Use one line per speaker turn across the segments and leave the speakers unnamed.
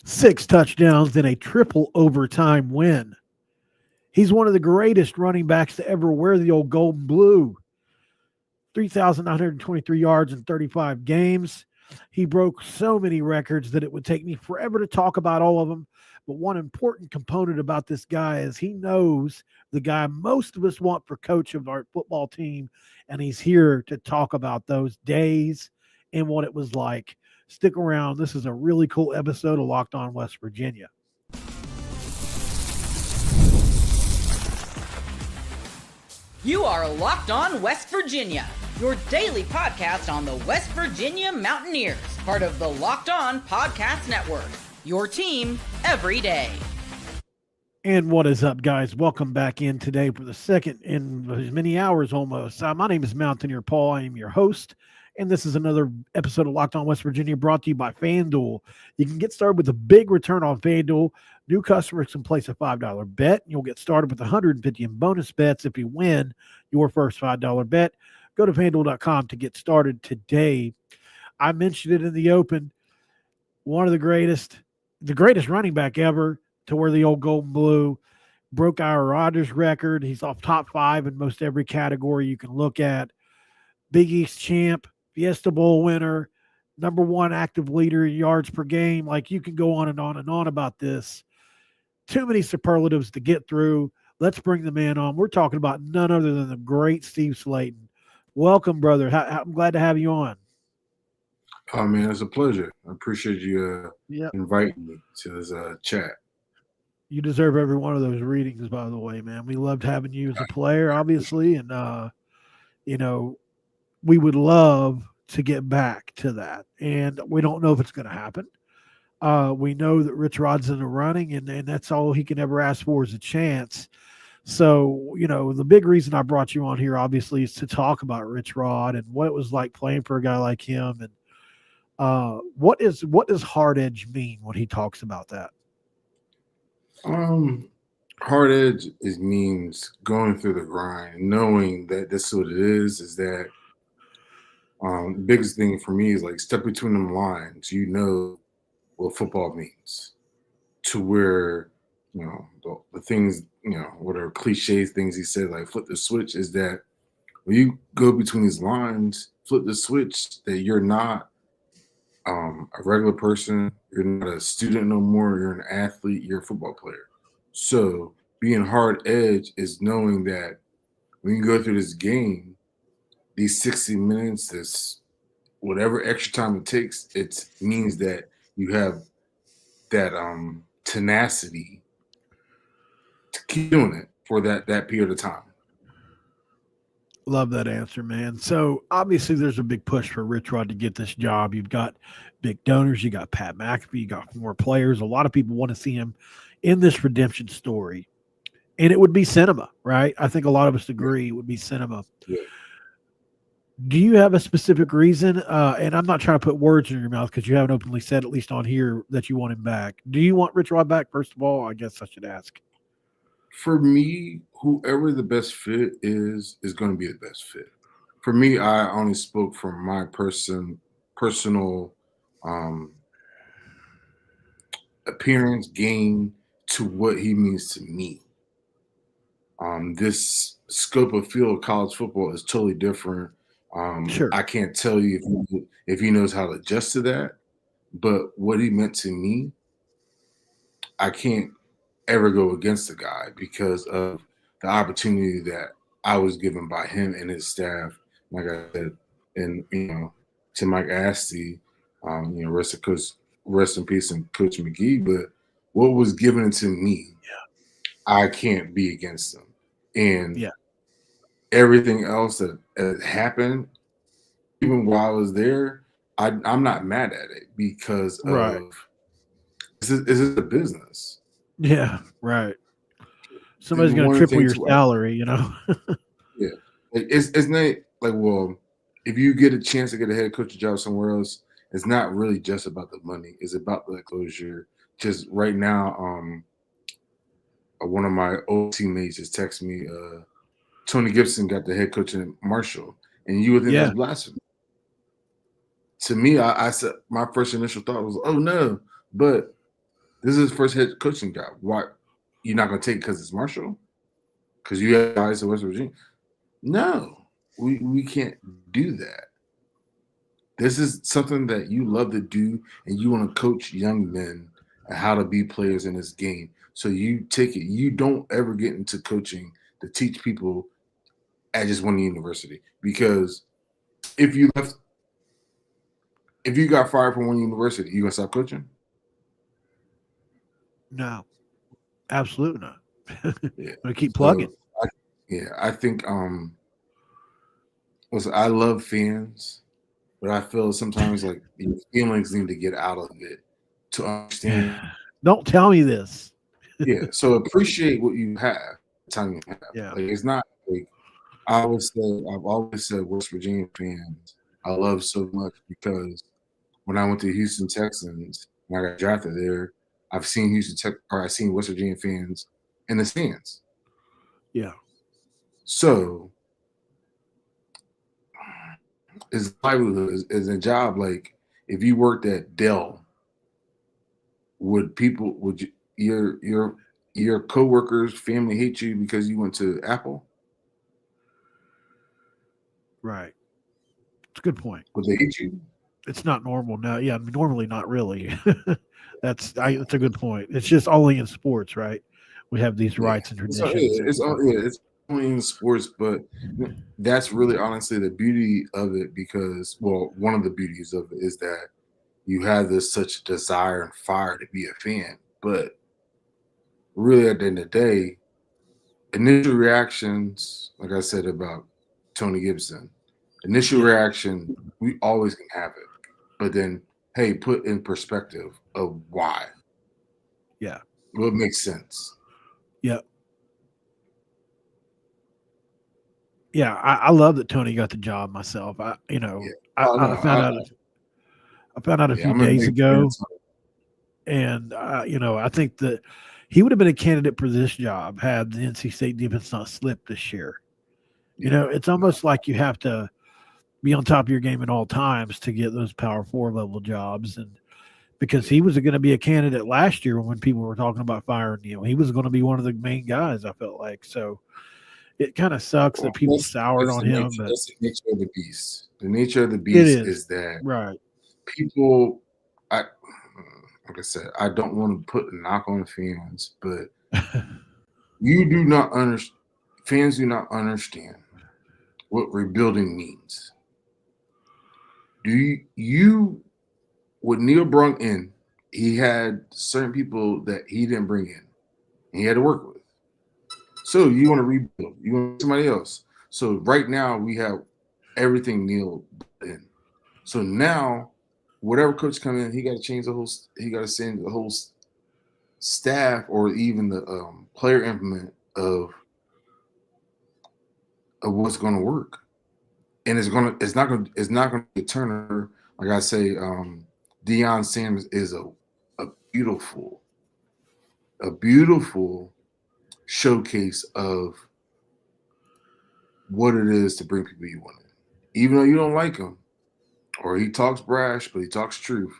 6 touchdowns, and a triple overtime win. He's one of the greatest running backs to ever wear the old gold and blue. 3,923 yards in 35 games. He broke so many records that it would take me forever to talk about all of them. But one important component about this guy is he knows the guy most of us want for coach of our football team, and he's here to talk about those days and what it was like. Stick around. This is a really cool episode of Locked On West Virginia.
You are Locked On West Virginia, your daily podcast on the West Virginia Mountaineers, part of the Locked On Podcast Network, your team every day.
And what is up, guys? Welcome back in today for the second in as many hours almost. My name is Mountaineer Paul. I am your host, and this is another episode of Locked On West Virginia brought to you by FanDuel. You can get started with a big return on FanDuel. New customers can place a $5 bet. You'll get started with 150 in bonus bets if you win your first $5 bet. Go to FanDuel.com to get started today. I mentioned it in the open. One of the greatest running back ever to wear the old gold and blue. Broke our Rodgers record. He's off top 5 in most every category you can look at. Big East champ, Fiesta Bowl winner, number 1 active leader in yards per game. Like, you can go on and on and on about this. Too many superlatives to get through. Let's bring the man on. We're talking about none other than the great Steve Slaton. Welcome, brother. I'm glad to have you on.
Oh, man, it's a pleasure. I appreciate you inviting me to this chat.
You deserve every one of those readings, by the way, man. We loved having you as a player, obviously, and, we would love to get back to that. And we don't know if it's going to happen. We know that Richrod's in the running, and that's all he can ever ask for is a chance. So, the big reason I brought you on here, obviously, is to talk about Richrod and what it was like playing for a guy like him. And what does hard edge mean when he talks about that?
Hard edge means going through the grind, knowing that that's what it is that the biggest thing for me is like step between them lines, what football means, to where, the things, whatever cliches things he said, like flip the switch, is that when you go between these lines, flip the switch, that you're not a regular person, you're not a student no more, you're an athlete, you're a football player. So being hard edge is knowing that when you go through this game, these 60 minutes, this whatever extra time it takes, it means that you have that tenacity to keep doing it for that period of time.
Love that answer, man. So obviously there's a big push for Richrod to get this job. You've got big donors. You got Pat McAfee. You got more players. A lot of people want to see him in this redemption story. And it would be cinema, right? I think a lot of us agree it would be cinema.
Yeah.
Do you have a specific reason? And I'm not trying to put words in your mouth because you haven't openly said, at least on here, that you want him back. Do you want Richrod back, first of all? I guess I should ask.
For me, whoever the best fit is going to be the best fit. For me, I only spoke from my personal appearance, game, to what he means to me. This scope of field of college football is totally different.
Sure.
I can't tell you if he knows how to adjust to that, but what he meant to me, I can't ever go against the guy because of the opportunity that I was given by him and his staff. Like I said, and to Mike Asti, rest in peace, and Coach McGee. But what was given to me, I can't be against them. And everything else that happened, even while I was there, I'm not mad at it because of this is a business.
Yeah, right. Somebody's going to triple your salary,
Yeah. It's not like, well, if you get a chance to get a head coaching job somewhere else, it's not really just about the money. It's about the closure. Just right now, one of my old teammates just texted me, Tony Gibson got the head coach in Marshall, and you would think that's blasphemy. To me, I said my first initial thought was, oh no, but This is his first head coaching job. Why you're not going to take it because it's Marshall? Because you have guys in West Virginia? No, we can't do that. This is something that you love to do, and you want to coach young men and how to be players in this game. So you take it. You don't ever get into coaching to teach people at just one university, because if you left, if you got fired from one university, you gonna stop coaching?
No, absolutely not. I'm
Yeah.
gonna keep
So
plugging.
I think listen, I love fans, but I feel sometimes like your feelings need to get out of it to understand.
Don't tell me this.
Yeah. So appreciate what you have, the time you have.
Yeah.
Like it's not like I've always said West Virginia fans I love so much, because when I went to Houston Texans and I got drafted there, I've seen I've seen West Virginia fans in the stands.
Yeah.
So it's livelihood is a job. Like if you worked at Dell, would your coworkers, family hate you because you went to Apple?
Right. It's a good point.
Would they hate you?
It's not normal now. Yeah, normally not really.
Yeah,
That's a good point. It's just only in sports, right? We have these
yeah.
rights and traditions.
It's only in sports, but that's really honestly the beauty of it, because well, one of the beauties of it is that you have this such desire and fire to be a fan, but really at the end of the day, initial reactions, like I said about Tony Gibson, initial
Yeah.
reaction, we always can have it. But then, hey, put in perspective of why.
Yeah.
What makes sense.
Yeah. Yeah. I love that Tony got the job myself.
Yeah. Oh no,
I found out a
yeah,
few
I'm a
days
big fan.
ago, and I think that he would have been a candidate for this job had the NC State defense not slipped this year.
Yeah.
It's
No.
almost like you have to be on top of your game at all times to get those Power Four level jobs, and because
Yeah.
he was going to be a candidate last year when people were talking about firing Neil, he was going to be one of the main guys. I felt like so. It kind of sucks
Well,
that people soured on him, but
that's the nature of the beast. The nature of the
it
beast
is
is that
right.
people I like I said, I don't want to put a knock on fans, but you do not understand fans do not understand what rebuilding means. Do you With Neil brought in, he had certain people that he didn't bring in. And he had to work with. So you want to rebuild, you want somebody else. So right now we have everything Neil brought in. So now, whatever coach come in, he got to change the whole. He got to send the whole staff, or even the player implement of what's going to work. And it's not gonna be a Turner. Like I say, Deion Sanders is a beautiful a beautiful showcase of what it is to bring people you want in. Even though you don't like him, or he talks brash, but he talks truth.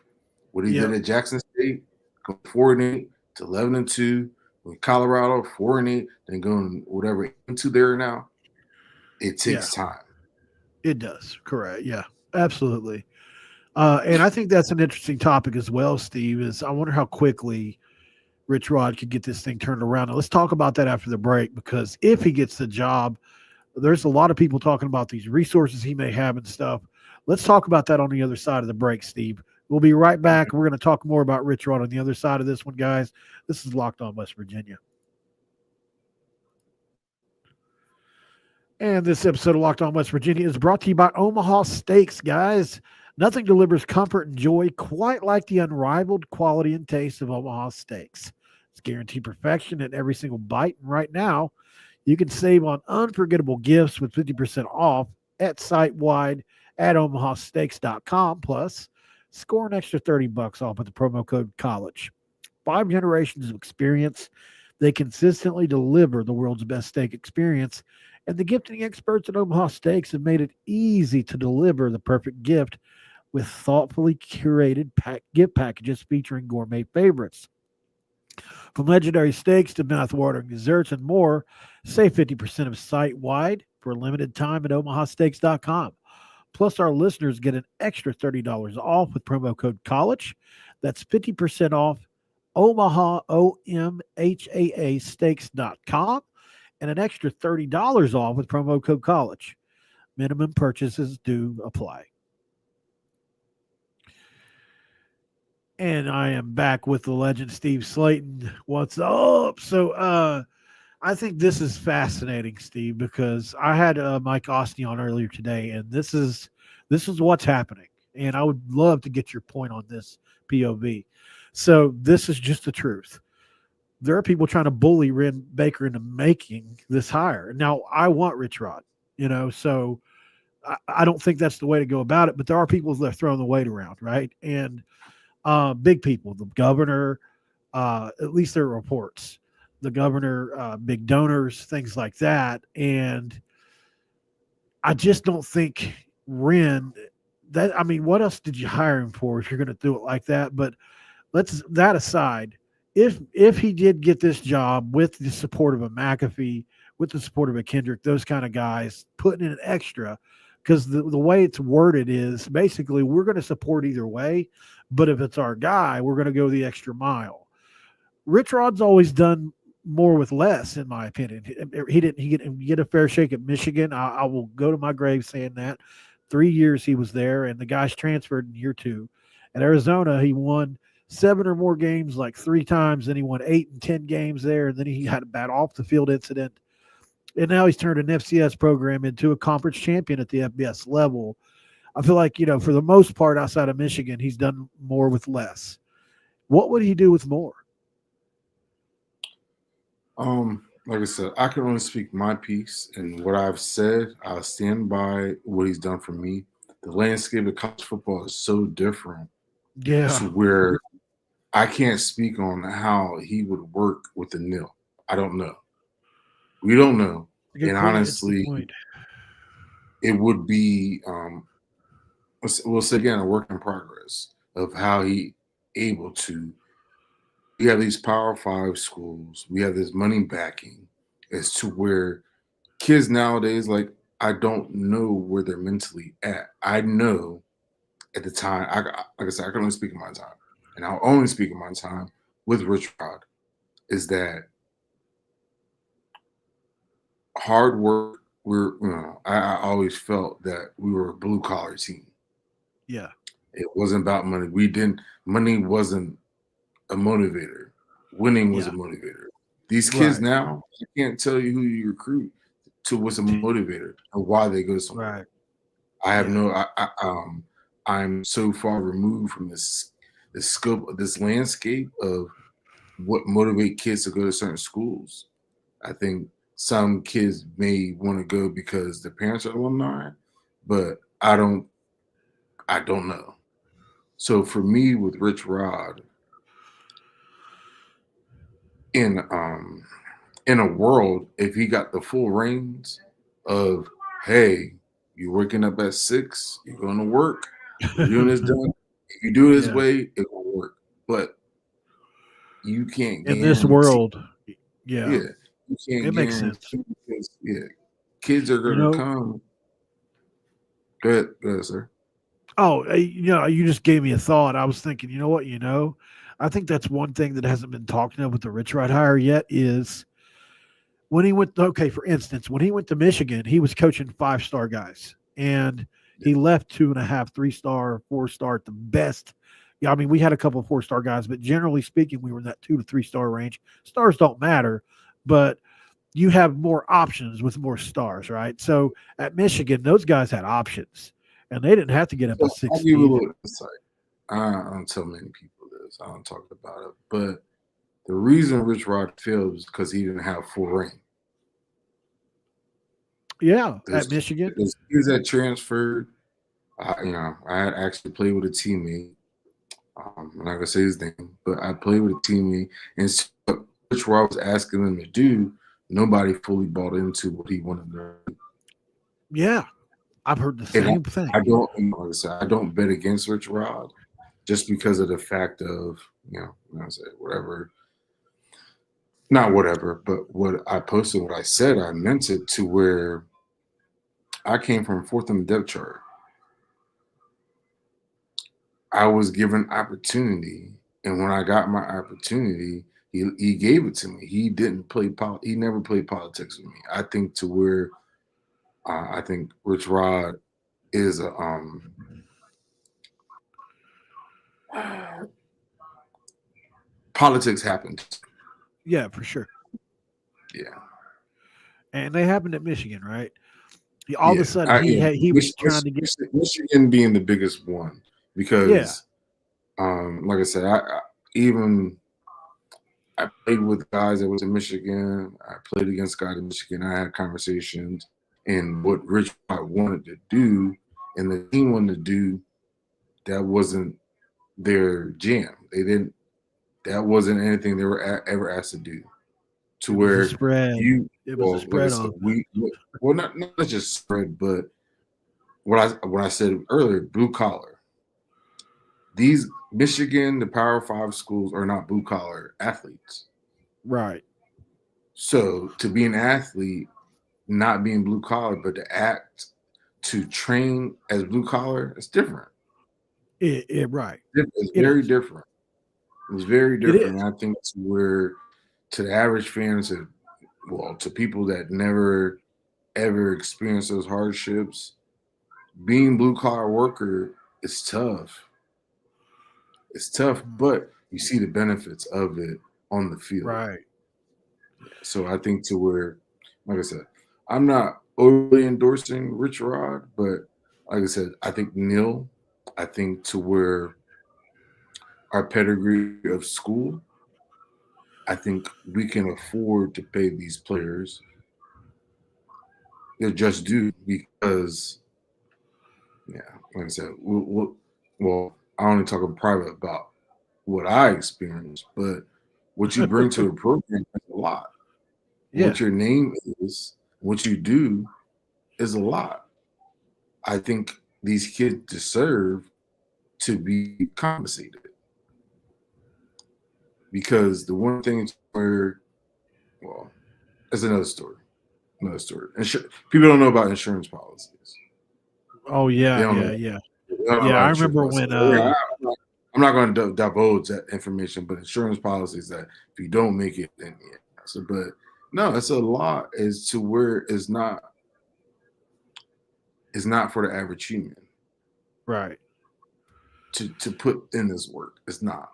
What he did
Yep.
at Jackson State, going 4-8 to 11-2, with Colorado 4-8, then going whatever into there now. It
Yeah.
takes time.
It does. Correct. Yeah. Absolutely. And I think that's an interesting topic as well, Steve. Is I wonder how quickly Richrod could get this thing turned around. Now, let's talk about that after the break, because if he gets the job, there's a lot of people talking about these resources he may have and stuff. Let's talk about that on the other side of the break, Steve. We'll be right back. We're going to talk more about Richrod on the other side of this one, guys. This is Locked On West Virginia. And this episode of Locked On West Virginia is brought to you by Omaha Steaks, guys. Nothing delivers comfort and joy quite like the unrivaled quality and taste of Omaha Steaks. It's guaranteed perfection in every single bite. And right now, you can save on unforgettable gifts with 50% off at site wide at omahasteaks.com. Plus, score an extra $30 off with the promo code COLLEGE. 5 generations of experience. They consistently deliver the world's best steak experience. And the gifting experts at Omaha Steaks have made it easy to deliver the perfect gift with thoughtfully curated gift packages featuring gourmet favorites. From legendary steaks to mouth-watering desserts and more, save 50% of site-wide for a limited time at omahasteaks.com. Plus, our listeners get an extra $30 off with promo code COLLEGE. That's 50% off Omaha, OMHAA steaks.com, and an extra $30 off with promo code COLLEGE. Minimum purchases do apply. And I am back with the legend Steve Slaton. What's up? So I think this is fascinating, Steve, because I had Mike Osty on earlier today, and this is what's happening. And I would love to get your point on this POV. So this is just the truth. There are people trying to bully Ren Baker into making this hire. Now I want Richrod, so I don't think that's the way to go about it. But there are people that are throwing the weight around, right? And big people, the governor, at least there are reports. The governor, big donors, things like that. And I just don't think Ren what else did you hire him for if you're going to do it like that? But let's that aside. If he did get this job with the support of a McAfee, with the support of a Kendrick, those kind of guys, putting in an extra, because the way it's worded is basically we're going to support either way, but if it's our guy, we're going to go the extra mile. Richrod's always done more with less, in my opinion. He didn't get a fair shake at Michigan. I will go to my grave saying that. 3 years he was there, and the guy's transferred in year 2. At Arizona, he won 7 or more games like 3 times. Then he won 8 and 10 games there, and then he had a bad off the field incident. And now he's turned an FCS program into a conference champion at the FBS level. I feel like, for the most part outside of Michigan, he's done more with less. What would he do with more?
Like I said, I can only speak my piece, and what I've said, I'll stand by what he's done for me. The landscape of college football is so different.
Yeah.
To where I can't speak on how he would work with the nil. I don't know. We don't know. And honestly, it would be, we'll say again, a work in progress of how he able to. We have these Power 5 schools. We have this money backing as to where kids nowadays, like, I don't know where they're mentally at. I know at the time, like I said, I can only speak in my time. And I'll only speak in my time with Richrod, is that hard work. I always felt that we were a blue collar team.
Yeah.
It wasn't about money. Money wasn't a motivator. Winning was a motivator. These kids now, I can't tell you who you recruit to what's a motivator and why they go somewhere.
Right.
I have I'm so far removed from this scope of this landscape of what motivate kids to go to certain schools. I think some kids may want to go because their parents are alumni, but I don't know. So for me with Richrod, in a world, if he got the full reins of, hey, you're waking up at 6, you're going to work, you're doing this done. If you do it his way, it will work. But you can't
in this world. Yeah,
you can't.
It makes sense.
Because, kids are going to come. Go ahead, sir.
Oh, you just gave me a thought. I was thinking, you know what? I think that's one thing that hasn't been talked about with the Richrod hire yet is when he went. Okay, for instance, when he went to Michigan, he was coaching 5-star guys, and he left 2.5, 3-star, 4-star at the best. Yeah, I mean, we had a couple of 4-star guys, but generally speaking, we were in that 2 to 3-star range. Stars don't matter, but you have more options with more stars, right? So at Michigan, those guys had options, and they didn't have to get up at 6.
I'll give you a little insight. I don't tell many people this. I don't talk about it. But the reason Richrod failed was because he didn't have full reign.
Yeah, at Michigan.
Those kids that transferred, I had actually played with a teammate. I'm not going to say his name, but I played with a teammate. And so what Richrod was asking them to do, nobody fully bought into what he wanted to do.
Yeah, I've heard the same thing.
I don't bet against Richrod just because of the fact of, whatever. not whatever, but what I posted, what I said, I meant it to where I came from fourth in the depth chart. I was given opportunity, and when I got my opportunity, he gave it to me. He didn't play he never played politics with me. I think to where I think Richrod is a politics happened.
Yeah, for sure.
Yeah,
And they happened at Michigan, right? All of a
yeah.
sudden, he was trying to get.
Michigan being the biggest one
Yeah,
because, like I said, even I played with guys that was in Michigan. I played against guys in Michigan. I had conversations, and what Rich wanted to do, and the team wanted to do, that wasn't their jam. They didn't. That wasn't anything they were ever asked to do. To
it was a
where
spread. It was a
like I
spread
said,
on.
well, not just spread, but what I said earlier, blue collar. These Michigan, the Power Five schools are not blue collar athletes.
Right.
So to be an athlete, not being blue collar, but to train as blue collar, it's different.
Right.
It's
It
very
is.
different. It's very
It
different.
is.
And I think to the average fans, to people that never ever experienced those hardships, being blue collar worker is tough. It's tough, but you see the benefits of it on the field.
Right.
So I think to where, like I said, I'm not overly endorsing Richrod, but like I said, I think Neil, I think to where our pedigree of school, I think we can afford to pay these players their just due because, yeah, like I said, well, I only talk in private about what I experienced, but what you bring to a program is a lot.
Yeah.
What your name is, what you do is a lot. I think these kids deserve to be compensated because the one thing where, well, that's another story. Another story. People don't know about insurance policies.
Oh
They
yeah.
don't
Yeah.
know.
Yeah.
They don't know
Yeah. I
about insurance
remember
policies.
when.
I'm not going to divulge that information, but insurance policies that if you don't make it, then yeah. So, but no, it's a lot as to where it's not for the average human
Right.
to put in this work. It's not.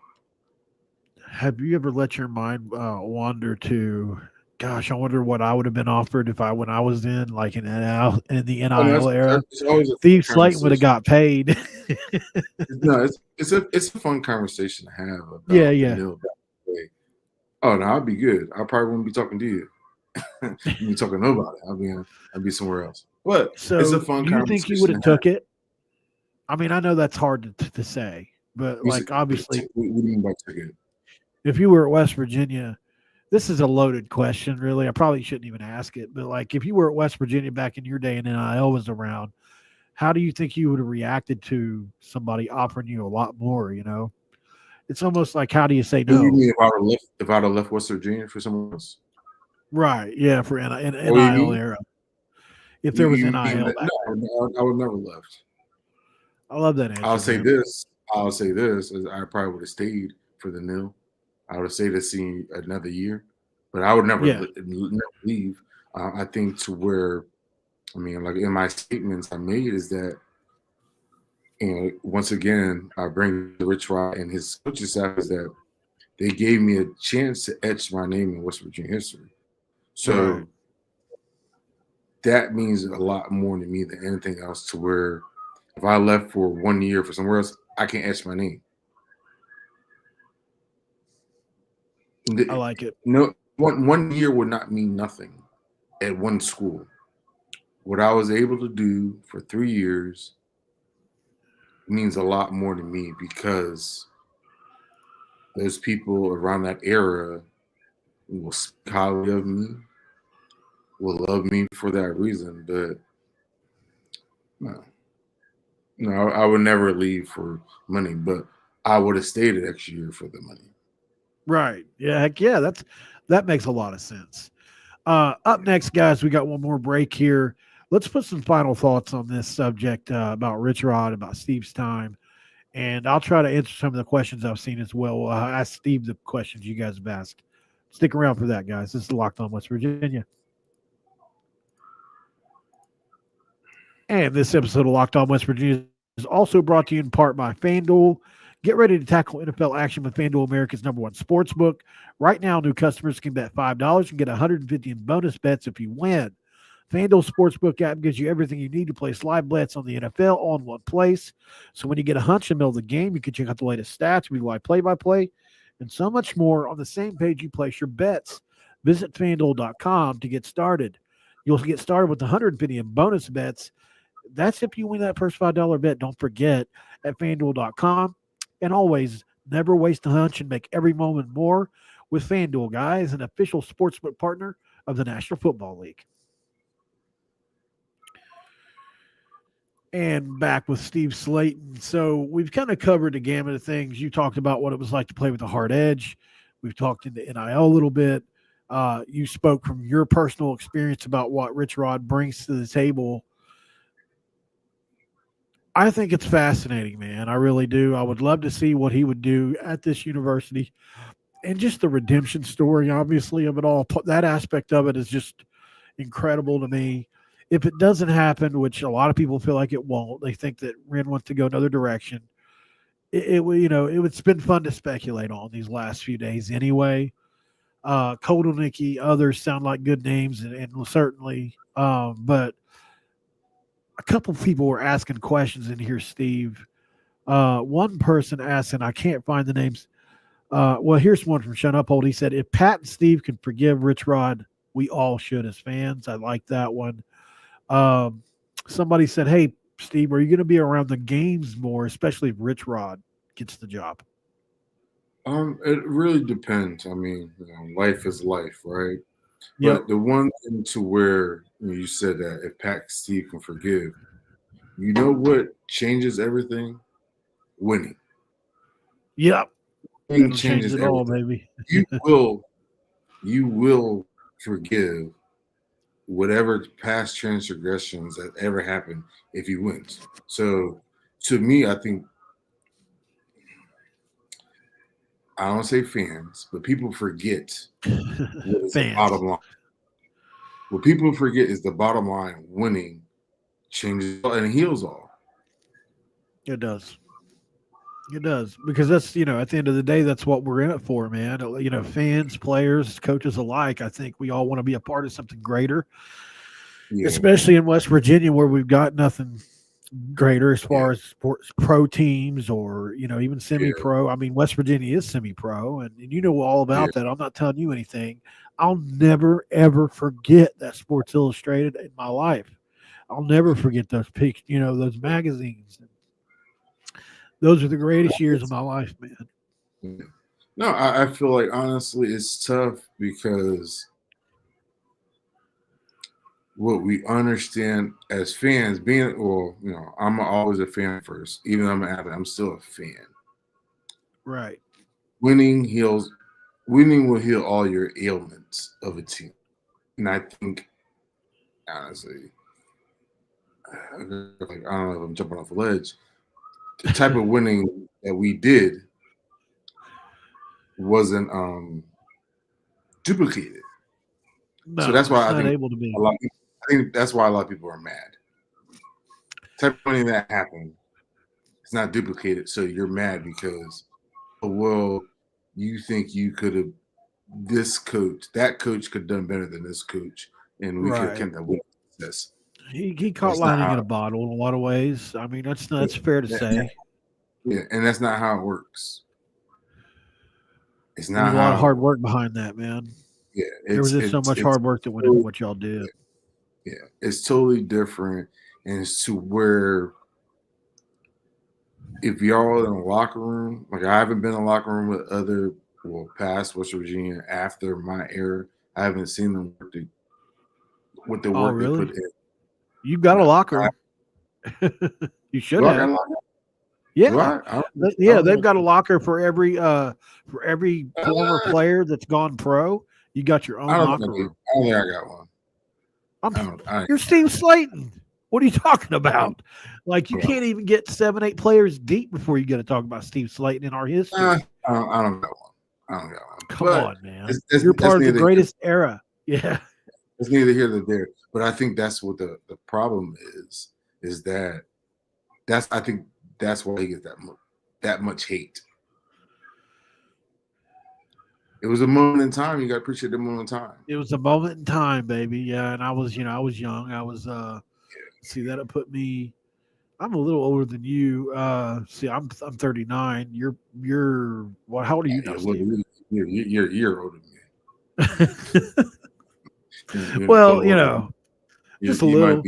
Have you ever let your mind wander to? Gosh, I wonder what I would have been offered if I when I was in like in the
Oh, no,
NIL era.
it's always a fun
Steve Slaton would have
conversation.
got paid.
No, it's a fun conversation to have
Yeah.
about the
Yeah.
nil back way. Oh no, I'd be good. I probably wouldn't be talking to you. You'd be talking to nobody. I'd be somewhere else. But it's a
So,
fun
do you think you would
conversation
have
to have.
took it? I mean, I know that's hard to say, but
You said,
like obviously,
what do you mean by ticket?
if you were at West Virginia, this is a loaded question, really. I probably shouldn't even ask it, but like if you were at West Virginia back in your day and NIL was around, how do you think you would have reacted to somebody offering you a lot more? It's almost like how do you say
What do you
no?
mean if I'd have left West Virginia for someone else?
Right? Yeah, for
What do you
NIL
mean?
era, if there was
You mean
NIL
that?
back then.
No, I would never left.
I love that
I'll
answer,
say
man.
this. I'll say this. Is I probably would have stayed for the nil. I would have stayed to see another year, but I would never,
Yeah,
never leave. I think to where, I mean, like in my statements I made is that, once again, I bring the Rich Rod and his coaching staff is that they gave me a chance to etch my name in West Virginia history.
right.
So that means a lot more to me than anything else. To where if I left for 1 year for somewhere else, I can't etch my name.
I like it.
No, one year would not mean nothing at one school. What I was able to do for 3 years means a lot more to me because those people around that era will speak highly of me, will love me for that reason. But no, no, I would never leave for money, but I would have stayed an extra year for the money.
Right. Yeah. Heck yeah. That makes a lot of sense. Up next, guys, we got one more break here. Let's put some final thoughts on this subject about Richrod, about Steve's time, and I'll try to answer some of the questions I've seen as well. Ask Steve the questions you guys have asked. Stick around for that, guys. This is Locked On West Virginia. And this episode of Locked On West Virginia is also brought to you in part by FanDuel. Get ready to tackle NFL action with FanDuel, America's #1 sports book. Right now, new customers can bet $5 and get 150 in bonus bets if you win. FanDuel Sportsbook app gives you everything you need to place live bets on the NFL all in one place. So when you get a hunch in the middle of the game, you can check out the latest stats, read live play-by-play, and so much more on the same page you place your bets. Visit FanDuel.com to get started. You'll get started with 150 in bonus bets. That's if you win that first $5 bet. Don't forget at FanDuel.com. And always, never waste a hunch and make every moment more with FanDuel, guys, an official sportsbook partner of the National Football League. And back with Steve Slaton. So we've kind of covered the gamut of things. You talked about what it was like to play with the hard edge. We've talked into NIL a little bit. You spoke from your personal experience about what Richrod brings to the table. I think it's fascinating, man. I really do. I would love to see what he would do at this university and just the redemption story, obviously, of it all. That aspect of it is just incredible to me. If it doesn't happen, which a lot of people feel like it won't, they think that Ren wants to go another direction. It's been fun to speculate on these last few days anyway. Kotelnicki, others sound like good names, and certainly, but a couple of people were asking questions in here, Steve. One person asked, and I can't find the names. Well, here's one from Sean Uphold. He said, if Pat and Steve can forgive Richrod, we all should as fans. I like that one. Somebody said, hey, Steve, are you going to be around the games more, especially if Richrod gets the job?
It really depends. I mean, life is life, right?
Yep.
But the one thing to where you said that if Pat and Steve can forgive, you know what changes everything? Winning.
Yep.
Winning changes
it
everything.
all, baby.
you will forgive whatever past transgressions that ever happened if he wins. So to me, I think, I don't say fans, but people forget what is the bottom line. What people forget is the bottom line. Winning changes and heals all.
It does. It does. Because that's, at the end of the day, that's what we're in it for, man. Fans, players, coaches alike, I think we all want to be a part of something greater, especially in West Virginia where we've got nothing greater as far as sports pro teams or, even semi-pro. I mean, West Virginia is semi-pro, and you know all about that. I'm not telling you anything. I'll never, ever forget that Sports Illustrated in my life. I'll never forget those pictures, those magazines. Those are the greatest years of my life, man.
No, I feel like, honestly, it's tough because what we understand as fans I'm always a fan first. Even though I'm an athlete, I'm still a fan.
Right.
Winning will heal all your ailments of a team. And I think, honestly, I don't know if I'm jumping off a ledge. The type of winning that we did wasn't duplicated.
No,
so that's why I think that's why a lot of people are mad. The type of winning that happened, it's not duplicated, so you're mad because, you think you could have that coach could have done better than this coach, and we could have kept that win.
He caught lightning in a bottle in a lot of ways. I mean, that's fair to say.
Yeah, and that's not how it works. It's not.
There's a lot of hard work behind that, man.
Yeah,
there was just so much hard work that went into what y'all did.
Yeah, it's totally different, and it's to where if y'all in a locker room, like I haven't been in a locker room with other past West Virginia after my era, I haven't seen them with the work they put in.
You've got a locker. You should have. Yeah, they've got a locker for every former player that's gone pro. You got your own
I don't
locker
think
room.
I don't think I got one.
You're Steve Slaton. What are you talking about? Like, you
Well,
can't even get 7, 8 players deep before you get to talk about Steve Slaton in our history.
I don't got one. I don't got one.
Come
But
on, man.
That's
You're part of the
neither
greatest era. Yeah.
it's neither here nor there. But I think that's what the problem is that I think that's why he gets that much hate. It was a moment in time. You got to appreciate the moment in time.
It was a moment in time, baby. Yeah, and I was young. I was see, that'll put me. I'm a little older than you. See, I'm 39. You're what? How old are you now, Steve?
You're older than me.
Well, just a
you
little.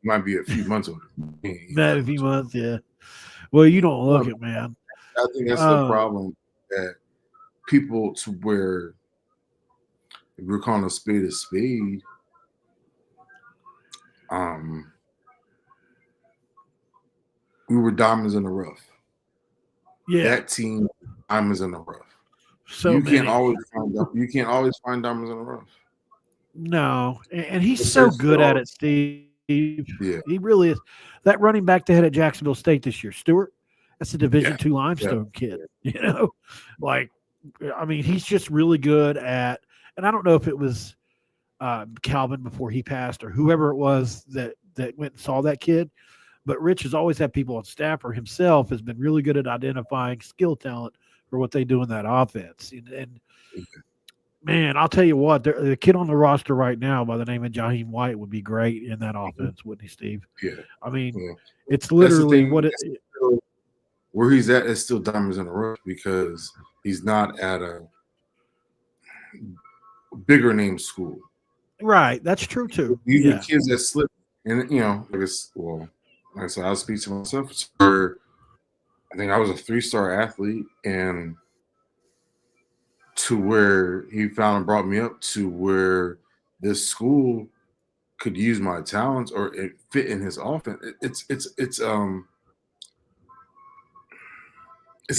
might be a few months older than me.
Not a few months, yeah. Well, you don't look it, man.
I think that's the problem, that people, to where, if we're calling a spade, we were diamonds in the rough.
Yeah,
That team, diamonds in the rough.
so
you
many.
can't always find diamonds in the rough.
No, and he's so good at it, Steve.
Yeah,
he really is. That running back they had at Jacksonville State this year, Stewart. That's a Division II limestone kid. Like, I mean, he's just really good at. And I don't know if it was Calvin before he passed or whoever it was that went and saw that kid. But Rich has always had people on staff, or himself has been really good at identifying skill talent for what they do in that offense. And man, I'll tell you what, the kid on the roster right now by the name of Jaheim White would be great in that offense, wouldn't he, Steve?
Yeah.
I mean, it's literally what it.
Where he's at is still diamonds in the rough, because he's not at a bigger name school.
Right, that's true too.
These are kids that slip, and like I said, I'll speak to myself. I think I was a 3-star athlete, and to where he found and brought me up to where this school could use my talents or it fit in his offense. It's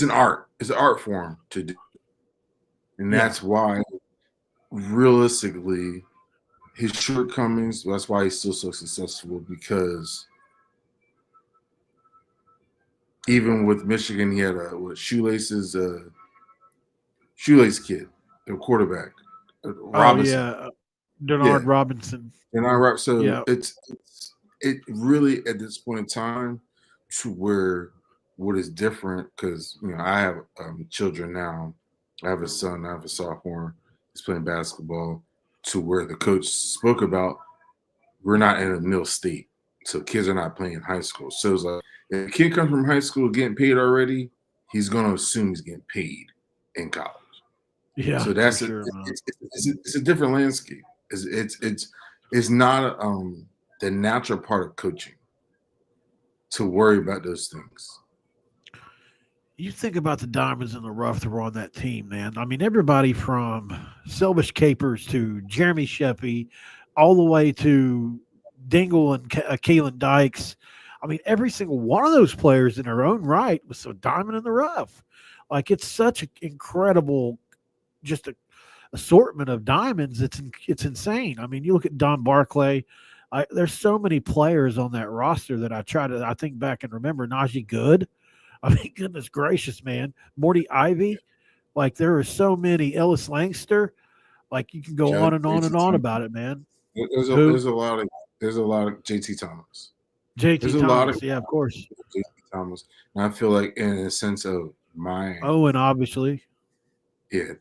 an art. It's an art form to do, and that's why, realistically, his shortcomings. That's why he's still so successful, because even with Michigan, he had shoelace kid, the quarterback, Robinson.
Denard Robinson.
So it really, at this point in time, to where what is different, because I have children now. I have a son. I have a sophomore. He's playing basketball. To where the coach spoke about, we're not in a nil state, so kids are not playing high school. So it's like, if a kid comes from high school getting paid already, he's going to assume he's getting paid in college.
Yeah.
So that's it's a different landscape. It's not the natural part of coaching to worry about those things.
You think about the diamonds in the rough that were on that team, man. I mean, everybody from Selvish Capers to Jeremy Sheppy, all the way to Dingle and Kalen Dykes. I mean, every single one of those players in their own right was a diamond in the rough. Like, it's such an incredible, just a assortment of diamonds. It's insane. I mean, you look at Don Barclay. There's so many players on that roster that I think back and remember. Najee Good. I mean, goodness gracious, man. Morty Ivy. Like, there are so many. Ellis Langster. Like, you can go on and on and on about it, man.
There's a lot of JT Thomas.
JT Thomas, yeah, of course.
JT Thomas. And I feel like, in a sense of my
Owen, obviously.
Yeah,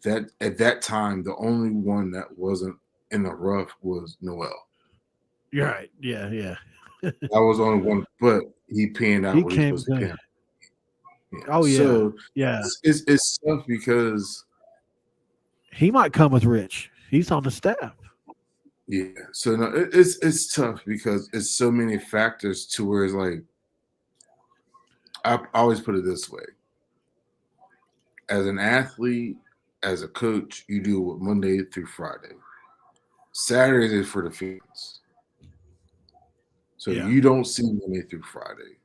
at that time, the only one that wasn't in the rough was Noel.
You're right. Yeah.
That was the only one, but he panned out what he was supposed to pan.
Yeah. Oh yeah. So
it's tough, because
he might come with Rich. He's on the staff.
Yeah. So no, it's tough, because it's so many factors to where it's like, I always put it this way. As an athlete, as a coach, you do it Monday through Friday. Saturdays is for the fans. So you don't see Monday through Friday.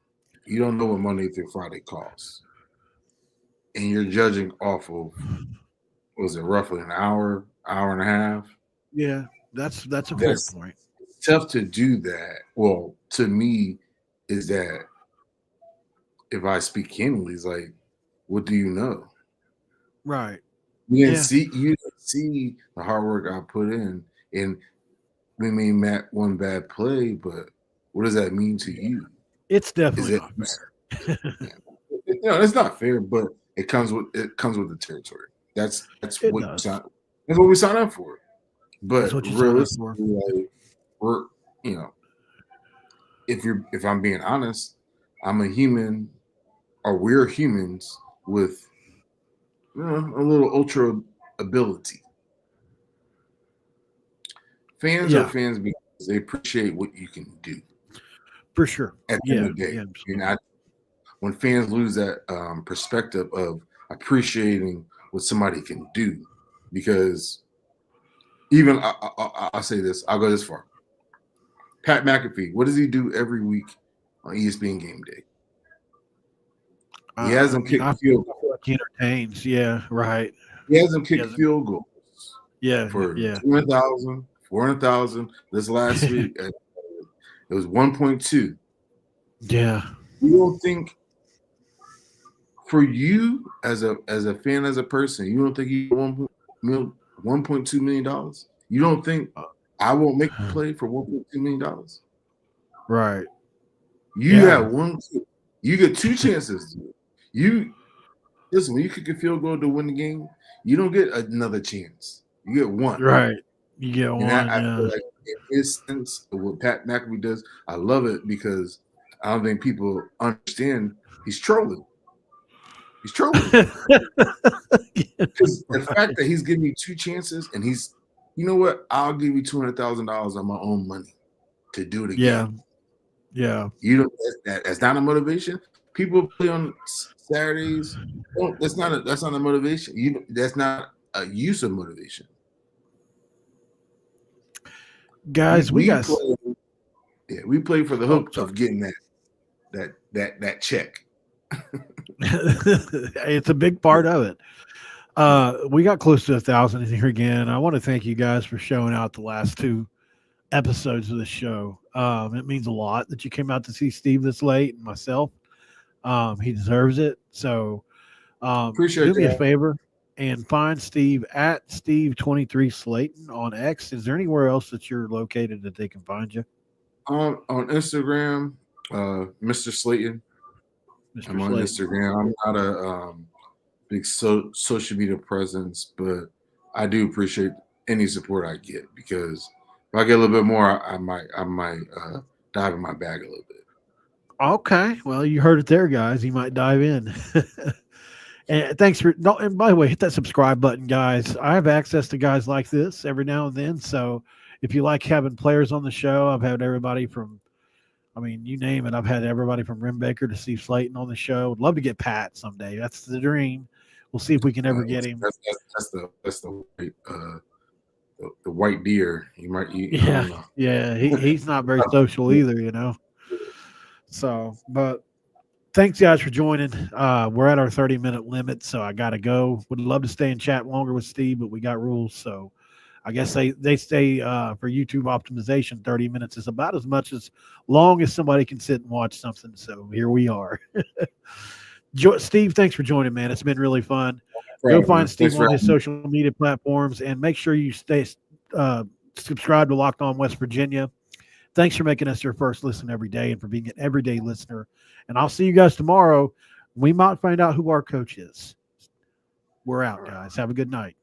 You don't know what Monday through Friday costs. And you're judging off of, was it roughly an hour hour and a half.
Yeah, that's a fair point.
It's tough to do that. Well, to me, is that if I speak candidly, it's like, what do you know?
Right.
You didn't
Yeah.
see the hard work I put in, and we may met one bad play, but what does that mean to you?
It's
Is
definitely
it
not fair.
no, it's not fair, but it comes with the territory. That's
It
what
does.
that's what we sign up for.
That's
But
what you sign up for.
realistically, like we're you know, if I'm being honest, I'm a human, or we're humans with a little ultra ability. Fans are
Yeah,
fans because they appreciate what you can do.
for sure.
At the end
Yeah,
of the day,
yeah,
when fans lose that perspective of appreciating what somebody can do, because even I'll say this, I'll go this far. Pat McAfee, what does he do every week on ESPN Game Day? He
I
hasn't
mean,
kicked
I
field
feel
goals.
like he entertains. Yeah, right.
He hasn't
He
kicked
hasn't.
field goals
Yeah,
for
yeah,
200,000, 400,000. This last week, it was 1.2.
yeah.
You don't think, for you as a fan, as a person, you don't think you $1.2 million? You don't think I won't make the play for $1.2 million?
Right.
You
Yeah.
have you get two chances. You listen, when you kick a field goal to win the game, you don't get another chance. You get one.
Right. You get
And
one.
I feel
Yeah.
like in his sense of what Pat McAfee does, I love it because I don't think people understand he's trolling. He's trolling. Because the fact that he's giving me two chances and he's, you know what, I'll give you $200,000 on my own money to do it
Yeah.
again.
Yeah.
You know, that's not a motivation. People play on Saturdays. That's not a motivation. That's not a use of motivation.
Guys, we got.
We play for the
Oh,
hook
sorry.
of getting that check.
It's a big part of it. We got close to 1,000 in here again. I want to thank you guys for showing out the last two episodes of the show. It means a lot that you came out to see Steve this late and myself. He deserves it. So
Appreciate
do me a
that.
favor and find Steve at Steve23 Slaton on X. Is there anywhere else that you're located that they can find you?
On Instagram, Mr. Slaton.
Mr.
I'm on
Slaton.
Instagram. I'm not a big social media presence, but I do appreciate any support I get, because if I get a little bit more, I might dive in my bag a little bit.
Okay. Well, you heard it there, guys. You might dive in. And thanks for and by the way, hit that subscribe button, guys. I have access to guys like this every now and then. So if you like having players on the show, I've had everybody from, I mean, you name it. I've had everybody from Rim Baker to Steve Slaton on the show. Would love to get Pat someday. That's the dream. We'll see if we can ever get him.
That's the white deer. You might I
Yeah,
don't know.
yeah. He's not very social either, you know. So, but thanks guys for joining. We're at our 30-minute limit, so I gotta go. Would love to stay and chat longer with Steve, but we got rules. So I guess they stay for YouTube optimization. 30 minutes is about as much as long as somebody can sit and watch something. So here we are. Steve, thanks for joining, man. It's been really fun. Go find Steve on his social media platforms and make sure you stay subscribed to Locked On West Virginia. Thanks for making us your first listen every day and for being an everyday listener. And I'll see you guys tomorrow. We might find out who our coach is. We're out, guys. Have a good night.